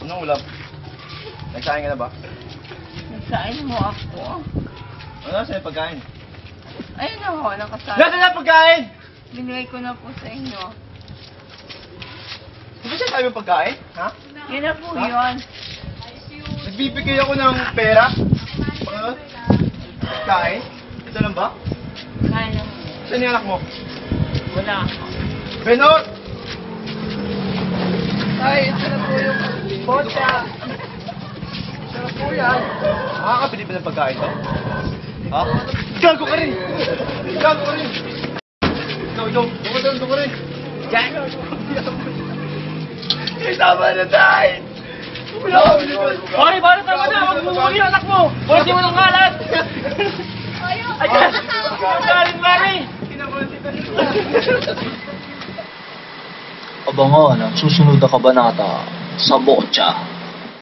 Anong ulam? Nagsahin ka na ba? Nagsain mo ako. Ano sa'yo pagkain? Ayun ako, nakasabi. Nasaan na pagkain? Binigay ko na po sa inyo. Di ba siya sabi yung pagkain? Ha? Yun na po Ha? yun. Nagbibigay ako ng pera? Ano? Pagkain? Ito lang ba? Kaya mo. Saan yung anak mo? Wala ako. Benor! Ay, ito na po yung bota. Ito na po yan. Makakabili ba ng pagkain to? Ha? Gago ka rin! Gago ka rin! Ikaw! Doon ka rin! Diyan. Tama na tayo! Pare, bakit tama na? Huwag mo yung anak mo! Huwag mo ng kalat! Ayan! Galing, pare! Abangan ang susunod na kabanata sa Botcha.